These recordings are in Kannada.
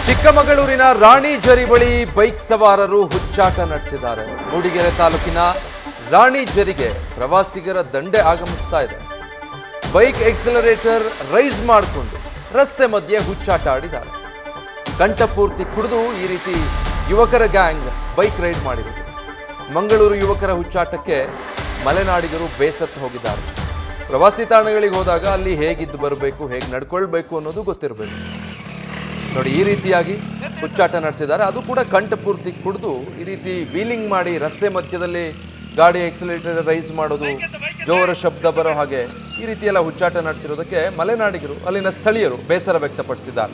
ಚಿಕ್ಕಮಗಳೂರಿನ ರಾಣಿ ಜರಿ ಬಳಿ ಬೈಕ್ ಸವಾರರು ಹುಚ್ಚಾಟ ನಡೆಸಿದ್ದಾರೆ. ಮೂಡಿಗೆರೆ ತಾಲೂಕಿನ ರಾಣಿ ಜರಿಗೆ ಪ್ರವಾಸಿಗರ ದಂಡೆ ಆಗಮಿಸ್ತಾ ಇದೆ. ಬೈಕ್ ಎಕ್ಸಲರೇಟರ್ ರೈಸ್ ಮಾಡಿಕೊಂಡು ರಸ್ತೆ ಮಧ್ಯೆ ಹುಚ್ಚಾಟ ಆಡಿದ್ದಾರೆ. ಕಂಠಪೂರ್ತಿ ಕುಡಿದು ಈ ರೀತಿ ಯುವಕರ ಗ್ಯಾಂಗ್ ಬೈಕ್ ರೈಡ್ ಮಾಡಿದರು. ಮಂಗಳೂರು ಯುವಕರ ಹುಚ್ಚಾಟಕ್ಕೆ ಮಲೆನಾಡಿಗರು ಬೇಸತ್ತು ಹೋಗಿದ್ದಾರೆ. ಪ್ರವಾಸಿ ತಾಣಗಳಿಗೆ ಹೋದಾಗ ಅಲ್ಲಿ ಹೇಗಿದ್ದು ಬರಬೇಕು, ಹೇಗೆ ನಡ್ಕೊಳ್ಬೇಕು ಅನ್ನೋದು ಗೊತ್ತಿರಬೇಕು. ನೋಡಿ, ಈ ರೀತಿಯಾಗಿ ಹುಚ್ಚಾಟ ನಡೆಸಿದ್ದಾರೆ. ಅದು ಕೂಡ ಕಂಠಪೂರ್ತಿ ಕುಡಿದು ಈ ರೀತಿ ವೀಲಿಂಗ್ ಮಾಡಿ ರಸ್ತೆ ಮಧ್ಯದಲ್ಲಿ ಗಾಡಿ ಎಕ್ಸಲೇಟರ್ ರೈಸ್ ಮಾಡೋದು, ಜೋರ ಶಬ್ದ ಬರೋ ಹಾಗೆ ಈ ರೀತಿಯೆಲ್ಲ ಹುಚ್ಚಾಟ ನಡೆಸಿರೋದಕ್ಕೆ ಮಲೆನಾಡಿಗರು, ಅಲ್ಲಿನ ಸ್ಥಳೀಯರು ಬೇಸರ ವ್ಯಕ್ತಪಡಿಸಿದ್ದಾರೆ.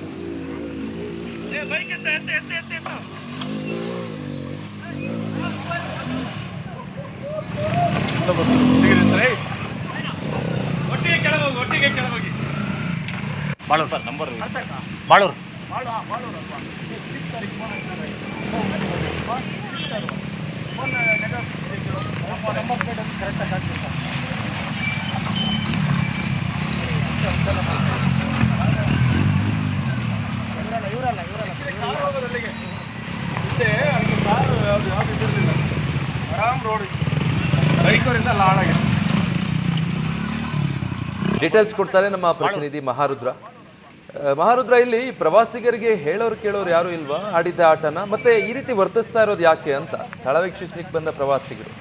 Balur sir, number Balur. Details ಕೊಡ್ತಾರೆ ನಮ್ಮ ಪ್ರತಿನಿಧಿ ಮಹಾರುದ್ರ. ಇಲ್ಲಿ ಪ್ರವಾಸಿಗರಿಗೆ ಹೇಳೋರು ಕೇಳೋರು ಯಾರು ಇಲ್ವಾ ಆಡಿದ ಆಟನ? ಮತ್ತೆ ಈ ರೀತಿ ವರ್ತಿಸ್ತಾ ಇರೋದು ಯಾಕೆ ಅಂತ ಸ್ಥಳ ವೀಕ್ಷಿಸ್ಲಿಕ್ಕೆ ಬಂದ ಪ್ರವಾಸಿಗರು.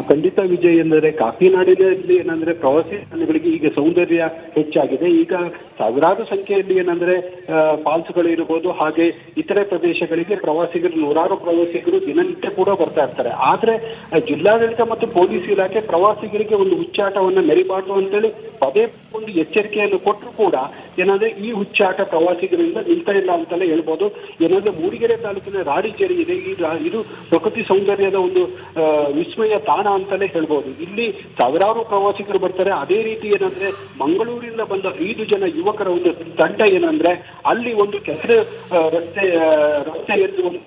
ಖಂಡಿತ ವಿಜಯ್, ಎಂದರೆ ಕಾಫಿನಾಡಿನಲ್ಲಿ ಏನಂದ್ರೆ ಪ್ರವಾಸಿ ತಾಣಗಳಿಗೆ ಈಗ ಸೌಂದರ್ಯ ಹೆಚ್ಚಾಗಿದೆ. ಈಗ ಸಾವಿರಾರು ಸಂಖ್ಯೆಯಲ್ಲಿ ಏನಂದ್ರೆ ಫಾಲ್ಸ್ಗಳು ಇರಬಹುದು, ಹಾಗೆ ಇತರೆ ಪ್ರದೇಶಗಳಿಗೆ ಪ್ರವಾಸಿಗರು, ನೂರಾರು ಪ್ರವಾಸಿಗರು ದಿನನಿತ್ಯ ಕೂಡ ಬರ್ತಾ ಇರ್ತಾರೆ. ಆದ್ರೆ ಜಿಲ್ಲಾಡಳಿತ ಮತ್ತು ಪೊಲೀಸ್ ಇಲಾಖೆ ಪ್ರವಾಸಿಗರಿಗೆ ಒಂದು ಹುಚ್ಚಾಟವನ್ನ ಮೆರಿಬಾರ್ದು ಅಂತೇಳಿ ಪದೇ ಒಂದು ಎಚ್ಚರಿಕೆಯನ್ನು ಕೊಟ್ಟರು ಕೂಡ ಏನಂದ್ರೆ ಈ ಹುಚ್ಚಾಟ ಪ್ರವಾಸಿಗರಿಂದ ನಿಲ್ತಾ ಇಲ್ಲ ಅಂತಲೇ ಹೇಳ್ಬೋದು. ಏನಂದ್ರೆ ಮೂಡಿಗೆರೆ ತಾಲೂಕಿನ ರಾಣಿ ಜರಿ ಇದೆ. ಇದು ಪ್ರಕೃತಿ ಸೌಂದರ್ಯದ ಒಂದು ವಿಸ್ಮಯ ತಾಣ ಅಂತಲೇ ಹೇಳ್ಬೋದು. ಇಲ್ಲಿ ಸಾವಿರಾರು ಪ್ರವಾಸಿಗರು ಬರ್ತಾರೆ. ಅದೇ ರೀತಿ ಏನಂದ್ರೆ ಮಂಗಳೂರಿನಿಂದ ಬಂದ 5 ಜನ ಯುವಕರ ಒಂದು ತಂಡ ಏನಂದ್ರೆ ಅಲ್ಲಿ ಒಂದು ಕೆಸರು ರಸ್ತೆಯಲ್ಲಿ ಒಂದು.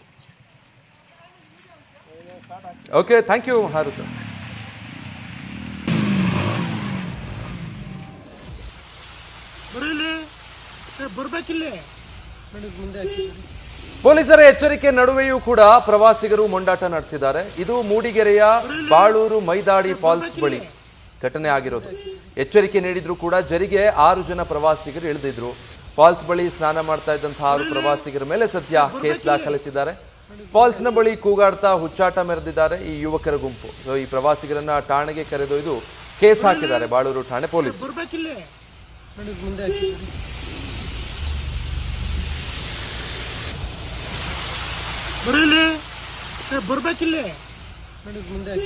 ಓಕೆ, ಥ್ಯಾಂಕ್ ಯು ಹಾರುತ. ಪೊಲೀಸರ ಎಚ್ಚರಿಕೆ ನಡುವೆಯೂ ಕೂಡ ಪ್ರವಾಸಿಗರು ಮೊಂಡಾಟ ನಡೆಸಿದ್ದಾರೆ. ಇದು ಮೂಡಿಗೆರೆಯ ಬಾಳೂರು ಮೈದಾಡಿ ಫಾಲ್ಸ್ ಬಳಿ ಘಟನೆ ಆಗಿರೋದು. ಎಚ್ಚರಿಕೆ ನೀಡಿದ್ರು ಕೂಡ ಜರಿಗೆ 6 ಜನ ಪ್ರವಾಸಿಗರು ಇಳಿದಿದ್ರು. ಫಾಲ್ಸ್ ಬಳಿ ಸ್ನಾನ ಮಾಡ್ತಾ ಇದ್ದಂತಹ 6 ಪ್ರವಾಸಿಗರ ಮೇಲೆ ಸದ್ಯ ಕೇಸ್ ದಾಖಲಿಸಿದ್ದಾರೆ. ಫಾಲ್ಸ್ನ ಬಳಿ ಕೂಗಾಡ್ತಾ ಹುಚ್ಚಾಟ ಮೆರೆದಿದ್ದಾರೆ ಈ ಯುವಕರ ಗುಂಪು. ಈ ಪ್ರವಾಸಿಗರನ್ನ ಠಾಣೆಗೆ ಕರೆದೊಯ್ದು ಕೇಸ್ ಹಾಕಿದ್ದಾರೆ ಬಾಳೂರು ಠಾಣೆ ಪೊಲೀಸರು. ಬರ್ಬೇಕಿಲ್ಲ ಮುಂದೆ ಬರ್ಬೇಕಿಲ್ಲ ಮುಂದೆ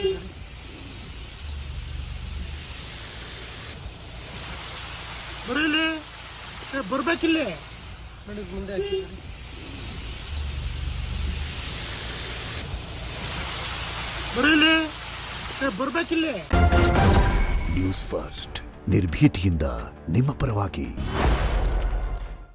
ಬರ್ಬೇಕಿಲ್ಲ. ನ್ಯೂಸ್ ಫಸ್ಟ್, ನಿರ್ಭೀತಿಯಿಂದ ನಿಮ್ಮ ಪರವಾಗಿ.